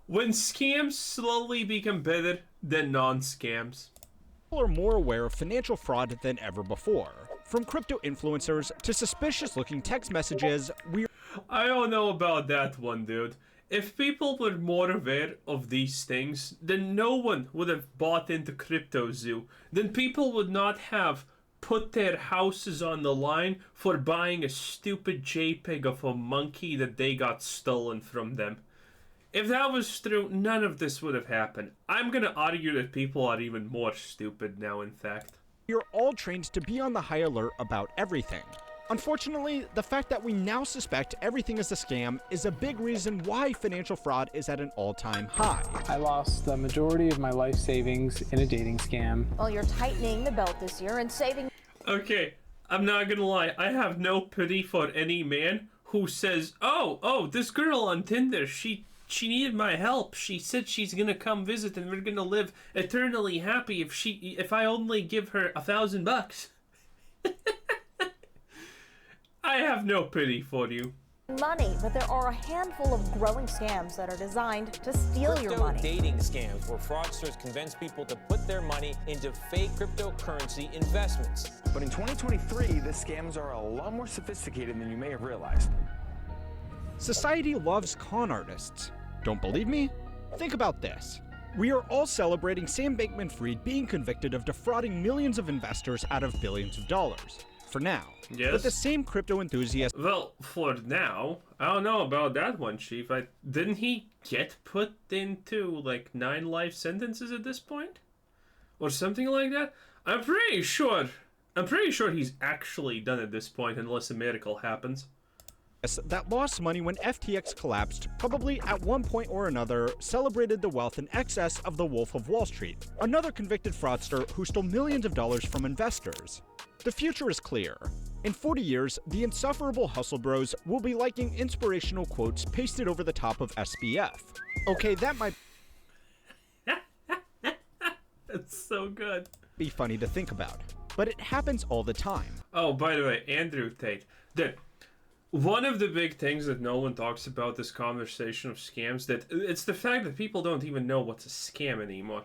when scams slowly become better than non-scams. People are more aware of financial fraud than ever before. From crypto influencers to suspicious-looking text messages, I don't know about that one, dude. If people were more aware of these things, then no one would have bought into Crypto Zoo. Then people would not have put their houses on the line for buying a stupid JPEG of a monkey that they got stolen from them. If that was true, none of this would have happened. I'm gonna argue that people are even more stupid now, in fact. We're all trained to be on the high alert about everything. Unfortunately, the fact that we now suspect everything is a scam is a big reason why financial fraud is at an all-time high. I lost the majority of my life savings in a dating scam. Well, you're tightening the belt this year and saving. Okay, I'm not gonna lie. I have no pity for any man who says, oh, this girl on Tinder, she needed my help. She said she's gonna come visit and we're gonna live eternally happy if I only give her $1,000. I have no pity for you. Money, but there are a handful of growing scams that are designed to steal your money. Dating scams where fraudsters convince people to put their money into fake cryptocurrency investments. But in 2023, the scams are a lot more sophisticated than you may have realized. Society loves con artists. Don't believe me? Think about this. We are all celebrating Sam Bankman-Fried being convicted of defrauding millions of investors out of billions of dollars. For now. Yes. But the same crypto enthusiast. Well, for now, I don't know about that one, Chief. Didn't he get put into like 9 life sentences at this point, or something like that? I'm pretty sure he's actually done at this point, unless a miracle happens. That lost money when FTX collapsed, probably at one point or another celebrated the wealth in excess of the Wolf of Wall Street, another convicted fraudster who stole millions of dollars from investors. The future is clear. In 40 years, the insufferable hustle bros will be liking inspirational quotes pasted over the top of SBF. Okay, that might That's so good. be funny to think about, but it happens all the time. Oh, by the way, Andrew Tate. One of the big things that no one talks about this conversation of scams, that it's the fact that people don't even know what's a scam anymore.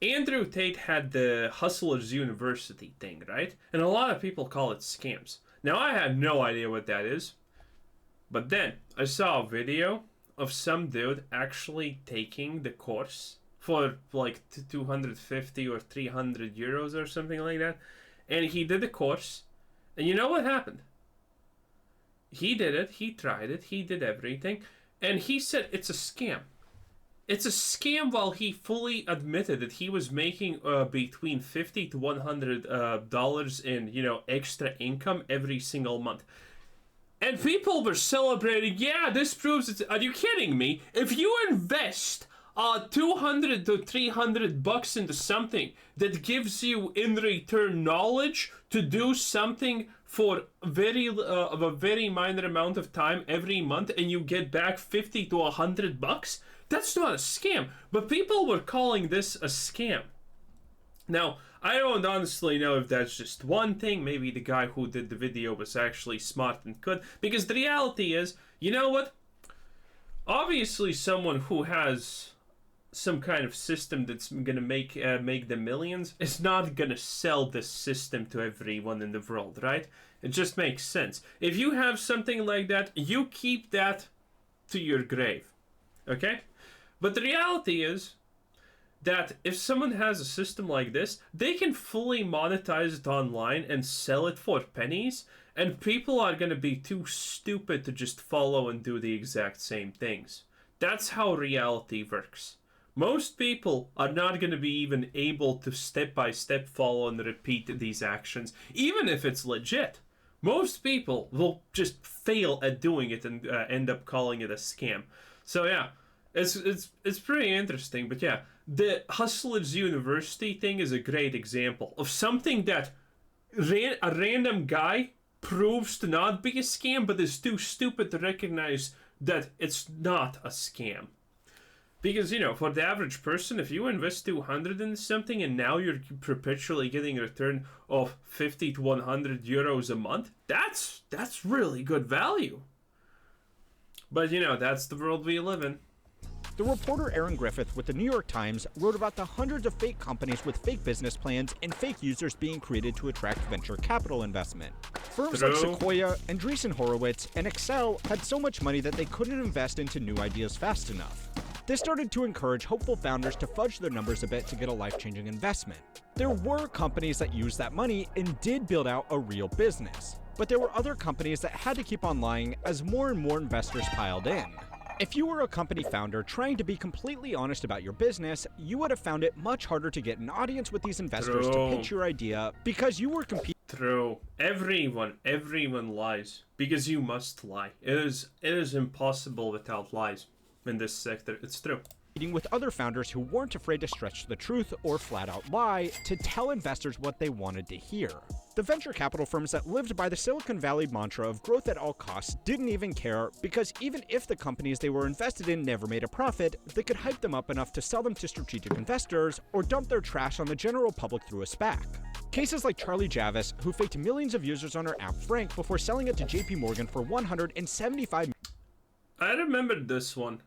Andrew Tate had the Hustlers University thing, right? And a lot of people call it scams. Now, I had no idea what that is. But then, I saw a video of some dude actually taking the course for like 250 or 300 euros or something like that. And he did the course. And you know what happened? He did it. He tried it. He did everything. And he said it's a scam. It's a scam, while he fully admitted that he was making between $50 to $100 in, extra income every single month. And people were celebrating, yeah, this proves it. Are you kidding me? If you invest 200 to 300 bucks into something that gives you in return knowledge to do something for a very minor amount of time every month, and you get back 50 to 100 bucks, that's not a scam. But people were calling this a scam. Now, I don't honestly know if that's just one thing. Maybe the guy who did the video was actually smart and could. Because the reality is, you know what? Obviously, someone who has some kind of system that's gonna make the millions is not gonna sell this system to everyone in the world, right? It just makes sense. If you have something like that, you keep that to your grave, okay? But the reality is that if someone has a system like this, they can fully monetize it online and sell it for pennies, and people are gonna be too stupid to just follow and do the exact same things. That's how reality works. Most people are not going to be even able to step-by-step follow and repeat these actions, even if it's legit. Most people will just fail at doing it and end up calling it a scam. So yeah, it's pretty interesting. But yeah, the Hustlers University thing is a great example of something that a random guy proves to not be a scam, but is too stupid to recognize that it's not a scam. Because, for the average person, if you invest 200 in something and now you're perpetually getting a return of 50 to 100 euros a month, that's really good value. But, that's the world we live in. The reporter Aaron Griffith with the New York Times wrote about the hundreds of fake companies with fake business plans and fake users being created to attract venture capital investment. Firms like Sequoia, Andreessen Horowitz, and Excel had so much money that they couldn't invest into new ideas fast enough. This started to encourage hopeful founders to fudge their numbers a bit to get a life-changing investment. There were companies that used that money and did build out a real business, but there were other companies that had to keep on lying as more and more investors piled in. If you were a company founder trying to be completely honest about your business, you would have found it much harder to get an audience with these investors to pitch your idea because you were competing. True. Everyone lies because you must lie. It is impossible without lies in this sector. It's true. With other founders who weren't afraid to stretch the truth or flat out lie to tell investors what they wanted to hear. The venture capital firms that lived by the Silicon Valley mantra of growth at all costs didn't even care, because even if the companies they were invested in never made a profit, they could hype them up enough to sell them to strategic investors or dump their trash on the general public through a SPAC. Cases like Charlie Javis, who faked millions of users on her app Frank before selling it to JP Morgan for $175 I remember this one.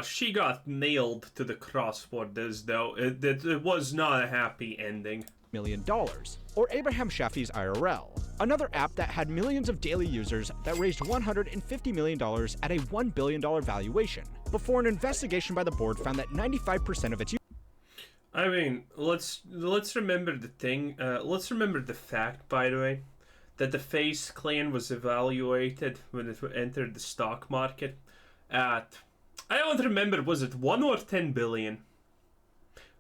She got nailed to the cross for this, though. It was not a happy ending. $1 million. Or Abraham Shafi's IRL, another app that had millions of daily users that raised $150 million at a $1 billion valuation, before an investigation by the board found that 95% of its users. I mean, let's remember the thing. Let's remember the fact, by the way, that the Face Clan was evaluated when it entered the stock market at, I don't remember, was it 1 or 10 billion?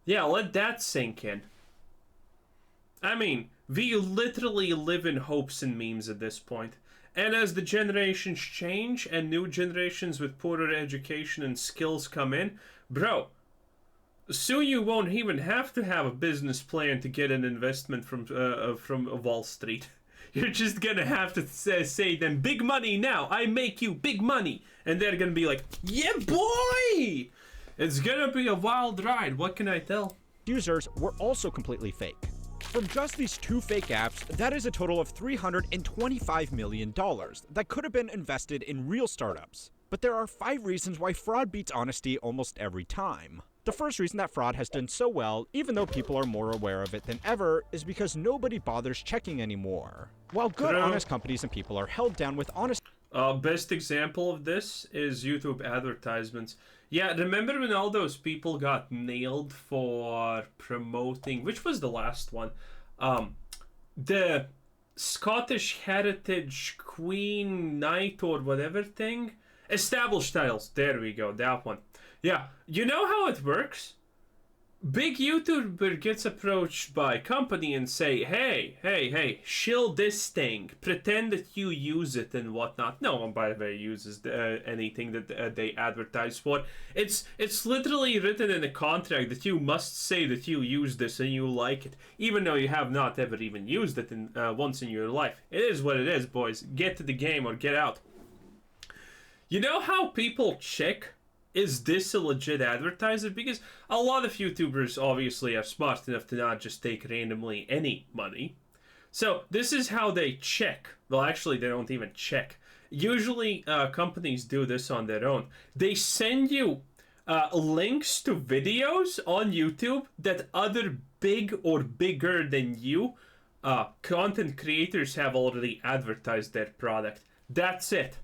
Yeah, let that sink in. I mean, we literally live in hopes and memes at this point. And as the generations change and new generations with poorer education and skills come in, bro, soon you won't even have to have a business plan to get an investment from Wall Street. You're just gonna have to say them, big money now, I make you big money. And they're gonna be like, yeah boy! It's gonna be a wild ride, what can I tell? Users were also completely fake. From just these two fake apps, that is a total of $325 million that could have been invested in real startups. But there are 5 reasons why fraud beats honesty almost every time. The first reason that fraud has done so well, even though people are more aware of it than ever, is because nobody bothers checking anymore. While good, honest companies and people are held down with honest... Best example of this is YouTube advertisements. Yeah, remember when all those people got nailed for promoting... Which was the last one? The Scottish Heritage Queen Knight or whatever thing? Established titles. There we go, that one. Yeah, you know how it works? Big YouTuber gets approached by a company and say, hey, shill this thing. Pretend that you use it and whatnot. No one, by the way, uses anything that they advertise for. It's literally written in the contract that you must say that you use this and you like it, even though you have not ever even used it once in your life. It is what it is, boys. Get to the game or get out. You know how people check? Is this a legit advertiser? Because a lot of YouTubers obviously are smart enough to not just take randomly any money. So this is how they check. Well, actually, they don't even check. Usually, companies do this on their own. They send you links to videos on YouTube that other big or bigger than you content creators have already advertised their product. That's it.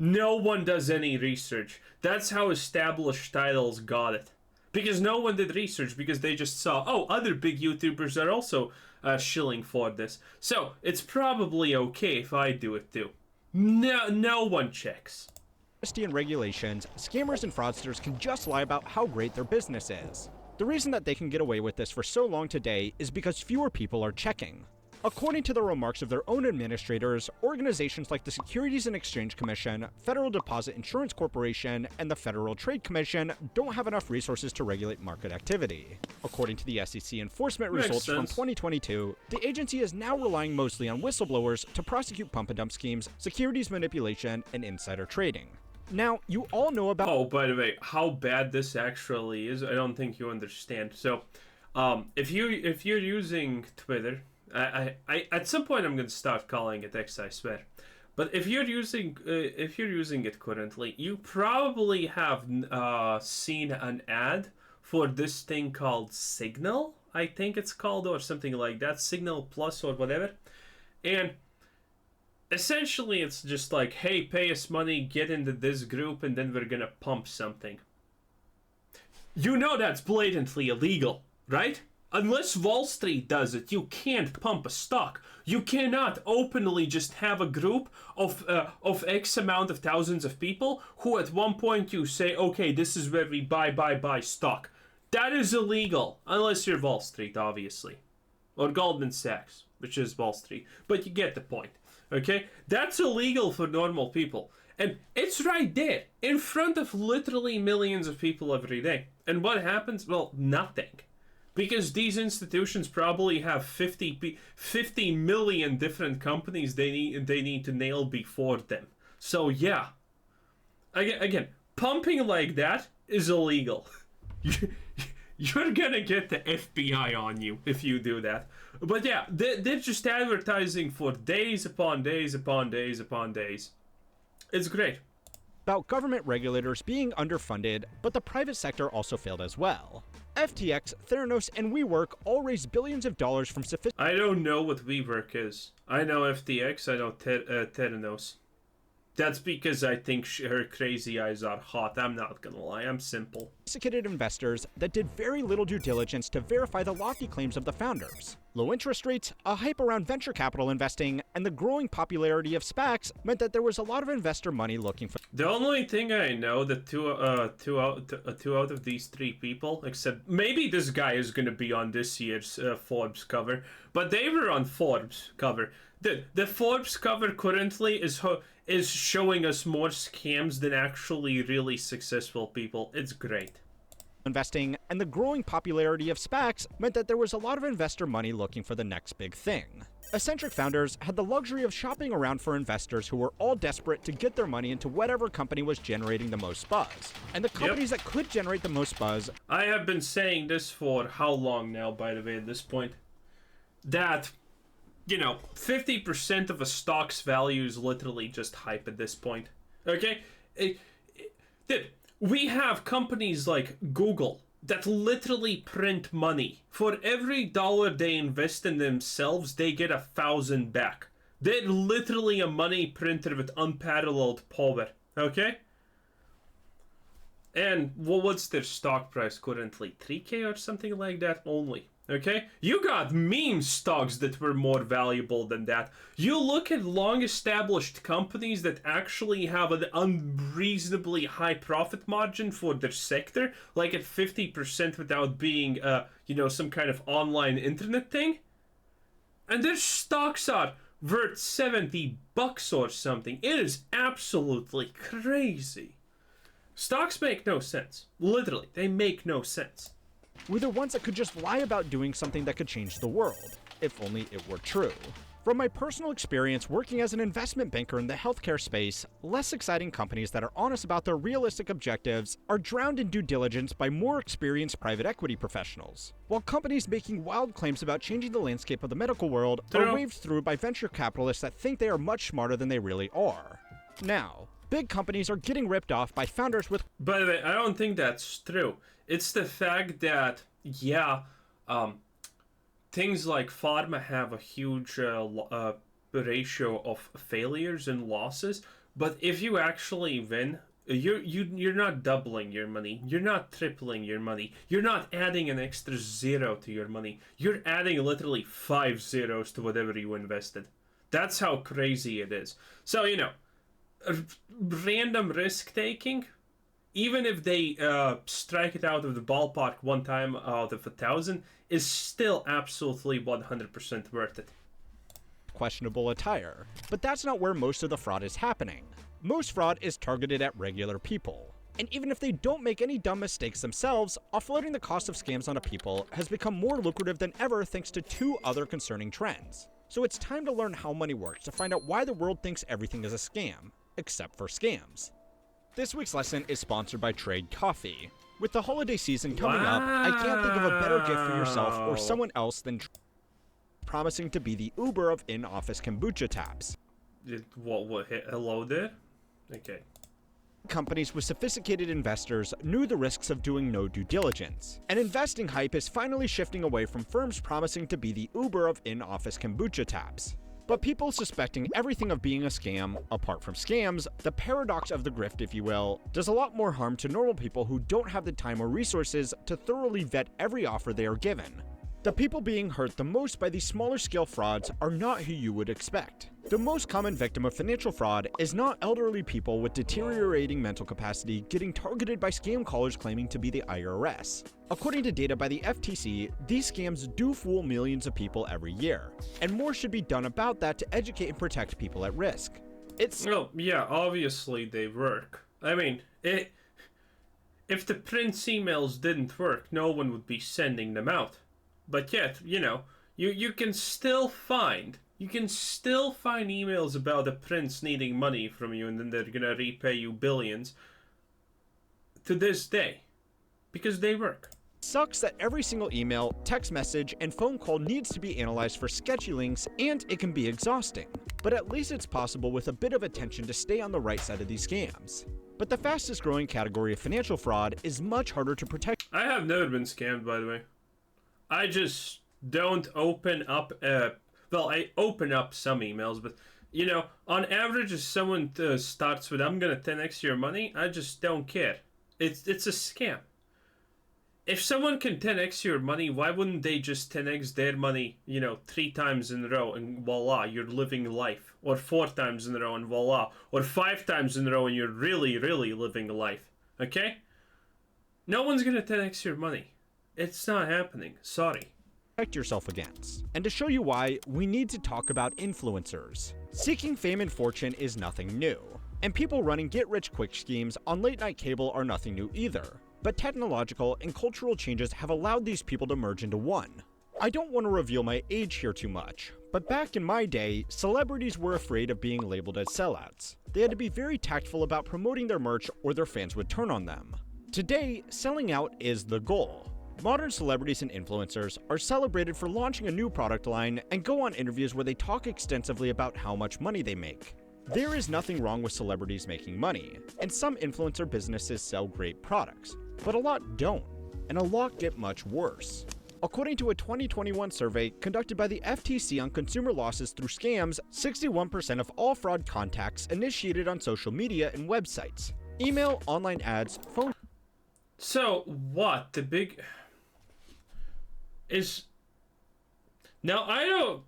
No one does any research. That's how established titles got it. Because no one did research, because they just saw, oh, other big YouTubers are also shilling for this. So, it's probably okay if I do it too. No one checks. And regulations, scammers and fraudsters can just lie about how great their business is. The reason that they can get away with this for so long today is because fewer people are checking. According to the remarks of their own administrators, organizations like the Securities and Exchange Commission, Federal Deposit Insurance Corporation, and the Federal Trade Commission don't have enough resources to regulate market activity. According to the SEC enforcement results from 2022, the agency is now relying mostly on whistleblowers to prosecute pump and dump schemes, securities manipulation, and insider trading. Now, you all know about... Oh, by the way, how bad this actually is, I don't think you understand. So, if you're using Twitter... I at some point I'm going to start calling it X, I swear. But if you're using it currently, you probably have seen an ad for this thing called Signal, I think it's called, or something like that, Signal Plus or whatever. And essentially it's just like, hey, pay us money, get into this group, and then we're gonna pump something. You know that's blatantly illegal, right? Unless Wall Street does it, you can't pump a stock. You cannot openly just have a group of X amount of thousands of people who at one point you say, okay, this is where we buy stock. That is illegal, unless you're Wall Street, obviously. Or Goldman Sachs, which is Wall Street. But you get the point, okay? That's illegal for normal people. And it's right there, in front of literally millions of people every day. And what happens? Well, nothing. Because these institutions probably have 50 million different companies they need to nail before them. So yeah, again, pumping like that is illegal. You're gonna get the FBI on you if you do that. But yeah, they're just advertising for days upon days upon days upon days. It's great. About government regulators being underfunded, but the private sector also failed as well. FTX, Theranos, and WeWork all raised billions of dollars from I don't know what WeWork is. I know FTX, I know Theranos. That's because I think her crazy eyes are hot. I'm not gonna lie, I'm simple. Sophisticated investors that did very little due diligence to verify the lofty claims of the founders. Low interest rates, a hype around venture capital investing, and the growing popularity of SPACs meant that there was a lot of investor money looking for. The only thing I know that two out of these three people, except maybe this guy is gonna be on this year's Forbes cover, but they were on Forbes cover. The Forbes cover currently is showing us more scams than actually really successful people. It's great. Investing, and the growing popularity of SPACs meant that there was a lot of investor money looking for the next big thing. Eccentric founders had the luxury of shopping around for investors who were all desperate to get their money into whatever company was generating the most buzz. And the companies that could generate the most buzz... I have been saying this for how long now, by the way, at this point? That... 50% of a stock's value is literally just hype at this point. Okay? We have companies like Google that literally print money. For every dollar they invest in themselves, they get 1,000 back. They're literally a money printer with unparalleled power. Okay? And what's their stock price currently? 3K or something like that only. Okay? You got meme stocks that were more valuable than that. You look at long-established companies that actually have an unreasonably high profit margin for their sector, like at 50% without being, some kind of online internet thing. And their stocks are worth $70 or something. It is absolutely crazy. Stocks make no sense. Literally, they make no sense. Were the ones that could just lie about doing something that could change the world, if only it were true. From my personal experience working as an investment banker in the healthcare space, less exciting companies that are honest about their realistic objectives are drowned in due diligence by more experienced private equity professionals, while companies making wild claims about changing the landscape of the medical world are waved through by venture capitalists that think they are much smarter than they really are. Now, big companies are getting ripped off by founders with... By the way, I don't think that's true. It's the fact that, things like pharma have a huge ratio of failures and losses, but if you actually win, you're not doubling your money, you're not tripling your money, you're not adding an extra zero to your money, you're adding literally 5 zeros to whatever you invested. That's how crazy it is. So, random risk taking, even if they strike it out of the ballpark one time out of 1,000, is still absolutely 100% worth it. Questionable attire. But that's not where most of the fraud is happening. Most fraud is targeted at regular people. And even if they don't make any dumb mistakes themselves, offloading the cost of scams onto people has become more lucrative than ever thanks to 2 other concerning trends. So it's time to learn how money works to find out why the world thinks everything is a scam, except for scams. This week's lesson is sponsored by Trade Coffee. With the holiday season coming up, I can't think of a better gift for yourself or someone else than promising to be the Uber of in-office kombucha taps. What hit hello there? Okay. Companies with sophisticated investors knew the risks of doing no due diligence, and investing hype is finally shifting away from firms promising to be the Uber of in-office kombucha taps. But people suspecting everything of being a scam, apart from scams, the paradox of the grift, if you will, does a lot more harm to normal people who don't have the time or resources to thoroughly vet every offer they are given. The people being hurt the most by these smaller scale frauds are not who you would expect. The most common victim of financial fraud is not elderly people with deteriorating mental capacity getting targeted by scam callers claiming to be the IRS. According to data by the FTC, these scams do fool millions of people every year, and more should be done about that to educate and protect people at risk. Well, yeah, obviously they work. I mean, if the Prince emails didn't work, no one would be sending them out. But yet, you can still find emails about the prince needing money from you, and then they're gonna repay you billions to this day because they work. Sucks that every single email, text message, and phone call needs to be analyzed for sketchy links, and it can be exhausting. But at least it's possible with a bit of attention to stay on the right side of these scams. But the fastest growing category of financial fraud is much harder to protect. I have never been scammed, by the way. I just don't open up, well, I open up some emails, but, on average, if someone starts with, I'm gonna 10x your money, I just don't care. It's a scam. If someone can 10x your money, why wouldn't they just 10x their money, 3 times in a row, and voila, you're living life. Or 4 times in a row, and voila. Or 5 times in a row, and you're really, really living a life. Okay? No one's gonna 10x your money. It's not happening. Sorry. Protect yourself against. And to show you why, we need to talk about influencers. Seeking fame and fortune is nothing new, and people running get-rich-quick schemes on late-night cable are nothing new either. But technological and cultural changes have allowed these people to merge into one. I don't want to reveal my age here too much, but back in my day, celebrities were afraid of being labeled as sellouts. They had to be very tactful about promoting their merch or their fans would turn on them. Today, selling out is the goal. Modern celebrities and influencers are celebrated for launching a new product line and go on interviews where they talk extensively about how much money they make. There is nothing wrong with celebrities making money, and some influencer businesses sell great products, but a lot don't, and a lot get much worse. According to a 2021 survey conducted by the FTC on consumer losses through scams, 61% of all fraud contacts initiated on social media and websites. Email, online ads, phone. So, what? The big... is... Now, I don't...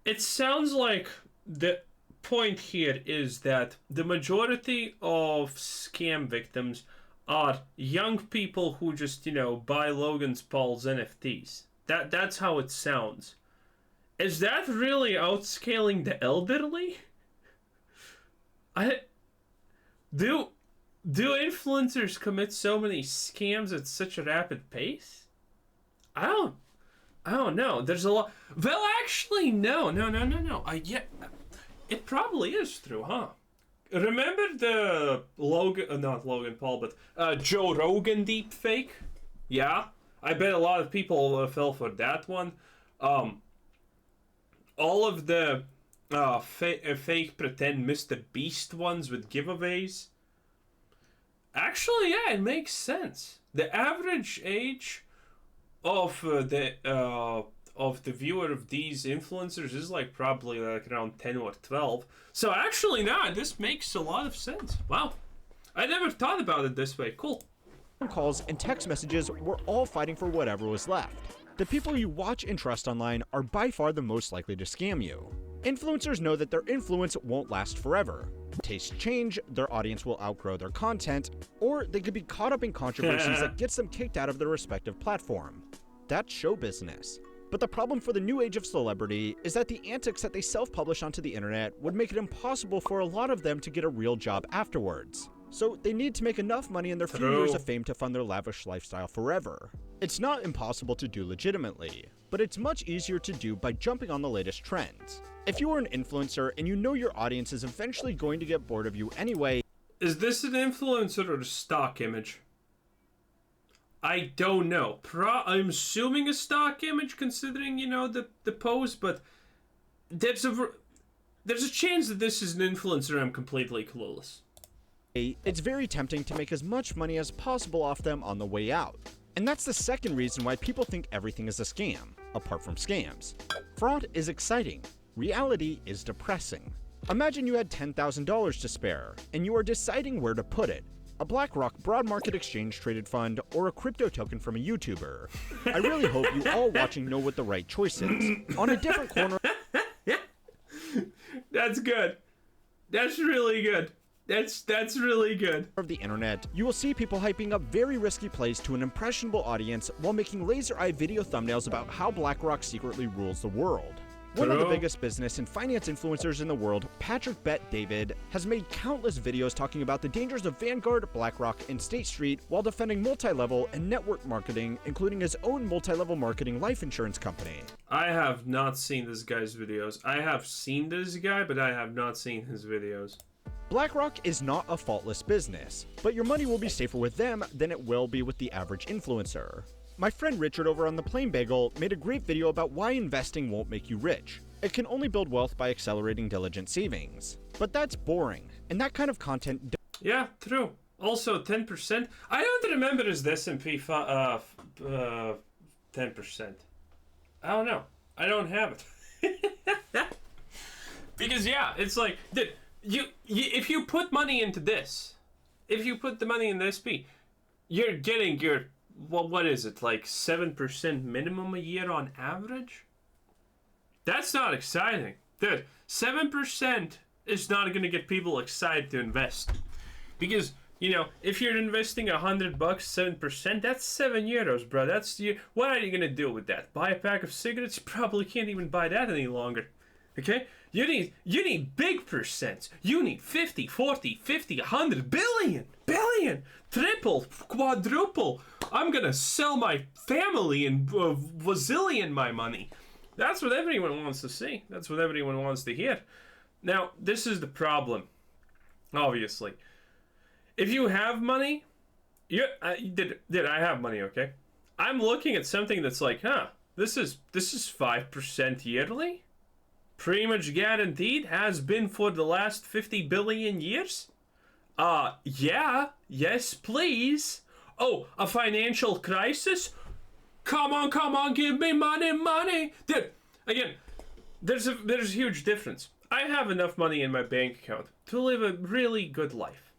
It sounds like the point here is that the majority of scam victims are young people who just, buy Logan Paul's NFTs. That's how it sounds. Is that really outscaling the elderly? Do influencers commit so many scams at such a rapid pace? I don't know. There's a lot. Well, actually, no. Yeah, it probably is true, huh? Remember the not Logan Paul, but Joe Rogan deepfake? Yeah, I bet a lot of people fell for that one. All of the fake pretend Mr. Beast ones with giveaways. Actually, yeah, it makes sense. The average age of the viewer of these influencers is probably around 10 or 12. So actually, this makes a lot of sense. Wow, I never thought about it this way. Cool. Calls and text messages were all fighting for whatever was left. The people you watch and trust online are by far the most likely to scam you. Influencers know that their influence won't last forever. Tastes change, their audience will outgrow their content, or they could be caught up in controversies that gets them kicked out of their respective platform. That's show business. But the problem for the new age of celebrity is that the antics that they self-publish onto the internet would make it impossible for a lot of them to get a real job afterwards. So they need to make enough money in their few years of fame to fund their lavish lifestyle forever. It's not impossible to do legitimately, but it's much easier to do by jumping on the latest trends. If you are an influencer and you know your audience is eventually going to get bored of you anyway... Is this an influencer or a stock image? I don't know. I'm assuming a stock image considering, the pose, but there's there's a chance that this is an influencer. I'm completely clueless. It's very tempting to make as much money as possible off them on the way out. And that's the second reason why people think everything is a scam, apart from scams. Fraud is exciting. Reality is depressing. Imagine you had $10,000 to spare, and you are deciding where to put it. A BlackRock broad market exchange traded fund, or a crypto token from a YouTuber. I really hope you all watching know what the right choice is. On a different corner... That's good. That's really good. That's really good. Of the internet, you will see people hyping up very risky plays to an impressionable audience while making laser-eye video thumbnails about how BlackRock secretly rules the world. One of the biggest business and finance influencers in the world, Patrick Bet David, has made countless videos talking about the dangers of Vanguard, BlackRock, and State Street while defending multi-level and network marketing, including his own multi-level marketing life insurance company. I have not seen this guy's videos. I have seen this guy, but I have not seen his videos. BlackRock is not a faultless business, but your money will be safer with them than it will be with the average influencer. My friend Richard over on The Plain Bagel made a great video about why investing won't make you rich. It can only build wealth by accelerating diligent savings. But that's boring, and that kind of content... Yeah, true. Also, 10%. I don't remember as the S&P 10%. I don't know. I don't have it. Because, yeah, it's like... Dude, if you put money into this, if you put the money in the SP, you're getting your... Well, what is it, like 7% minimum a year on average? That's not exciting. Dude, 7% is not going to get people excited to invest. Because, you know, if you're investing $100, 7%, that's €7, bro. That's what are you going to do with that? Buy a pack of cigarettes? You probably can't even buy that any longer. Okay? You need big percents. You need 50, 40, 50, 100, billion, triple, quadruple. I'm gonna sell my family and bazillion my money. That's what everyone wants to see. That's what everyone wants to hear. Now, this is the problem. Obviously, if you have money, did I have money? Okay, I'm looking at something that's like, this is 5% yearly. Pretty much guaranteed, has been for the last 50 billion years? Yeah, yes, please. Oh, a financial crisis? Come on, give me money. Dude, again, there's a huge difference. I have enough money in my bank account to live a really good life.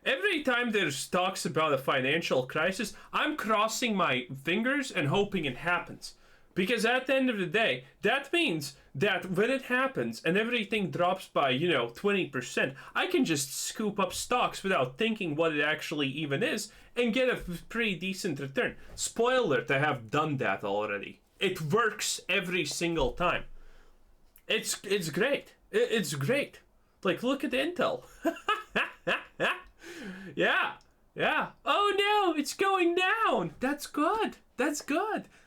Every time there's talks about a financial crisis, I'm crossing my fingers and hoping it happens. Because at the end of the day, that means that when it happens and everything drops by, 20%, I can just scoop up stocks without thinking what it actually even is and get a pretty decent return. Spoiler alert, I have done that already. It works every single time. It's great. It's great. Like, look at Intel. Yeah. Oh no, it's going down. That's good.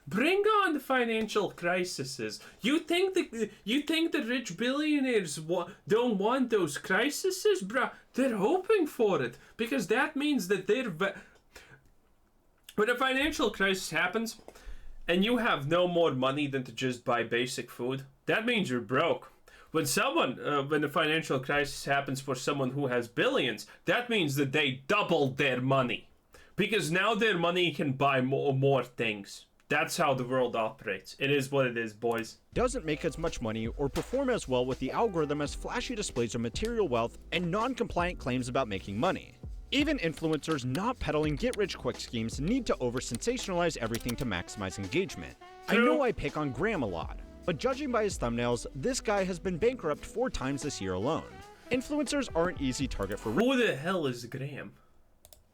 Bring on the financial crises. You think the rich billionaires don't want those crises, bruh? They're hoping for it because that means that when a financial crisis happens and you have no more money than to just buy basic food, that means you're broke. When the financial crisis happens for someone who has billions, that means that they doubled their money because now their money can buy more things. That's how the world operates. It is what it is, boys. Doesn't make as much money or perform as well with the algorithm as flashy displays of material wealth and non-compliant claims about making money. Even influencers not peddling get-rich-quick schemes need to over-sensationalize everything to maximize engagement. True. I know I pick on Graham a lot, but judging by his thumbnails, this guy has been bankrupt 4 times this year alone. Influencers are an easy target for who the hell is Graham?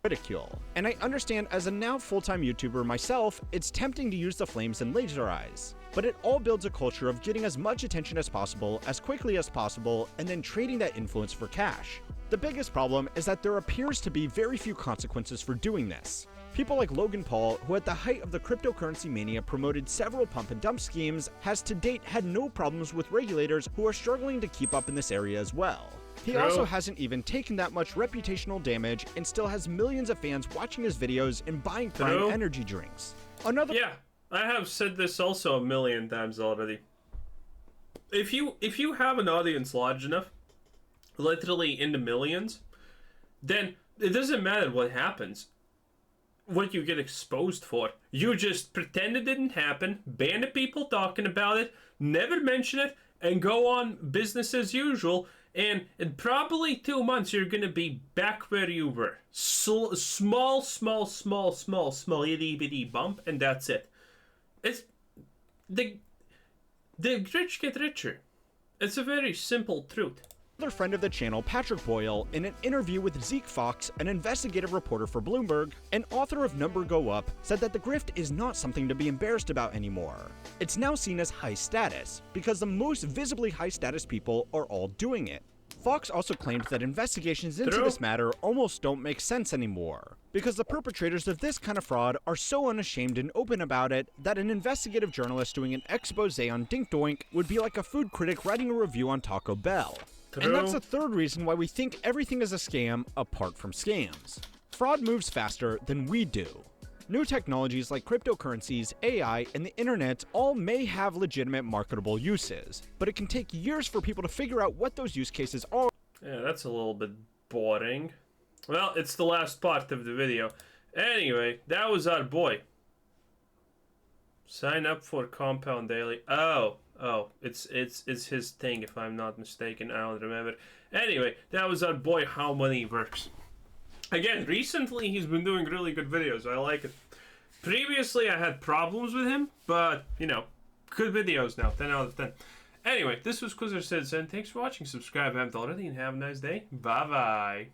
Ridicule. And I understand as a now full-time YouTuber myself, it's tempting to use the flames and laser eyes. But it all builds a culture of getting as much attention as possible, as quickly as possible, and then trading that influence for cash. The biggest problem is that there appears to be very few consequences for doing this. People like Logan Paul, who at the height of the cryptocurrency mania promoted several pump and dump schemes, has to date had no problems with regulators who are struggling to keep up in this area as well. He also hasn't even taken that much reputational damage and still has millions of fans watching his videos and buying Prime energy drinks. Yeah, I have said this also a million times already. if you have an audience large enough, literally in the millions, then it doesn't matter what happens, what you get exposed for. You just pretend it didn't happen, ban the people talking about it, never mention it, and go on business as usual. And in probably 2 months, you're gonna be back where you were. Small itty bitty bump, and that's it. It's the rich get richer. It's a very simple truth. Another friend of the channel, Patrick Boyle, in an interview with Zeke Fox, an investigative reporter for Bloomberg and author of Number Go Up, said that the grift is not something to be embarrassed about anymore. It's now seen as high status, because the most visibly high status people are all doing it. Fox also claimed that investigations into this matter almost don't make sense anymore, because the perpetrators of this kind of fraud are so unashamed and open about it that an investigative journalist doing an expose on Dink Doink would be like a food critic writing a review on Taco Bell. And that's the third reason why we think everything is a scam apart from scams. Fraud moves faster than we do. New technologies like cryptocurrencies, AI, and the internet all may have legitimate marketable uses, but it can take years for people to figure out what those use cases are. Yeah, that's a little bit boring. Well, it's the last part of the video. Anyway, that was our boy. Sign up for Compound Daily. Oh, it's his thing, if I'm not mistaken. I don't remember. Anyway, that was our boy How Money Works. Again, recently he's been doing really good videos. I like it. Previously I had problems with him, but, you know, good videos now. 10 out of 10. Anyway, this was Quizzer Said, and thanks for watching. Subscribe if you haven't already, and have a nice day. Bye-bye.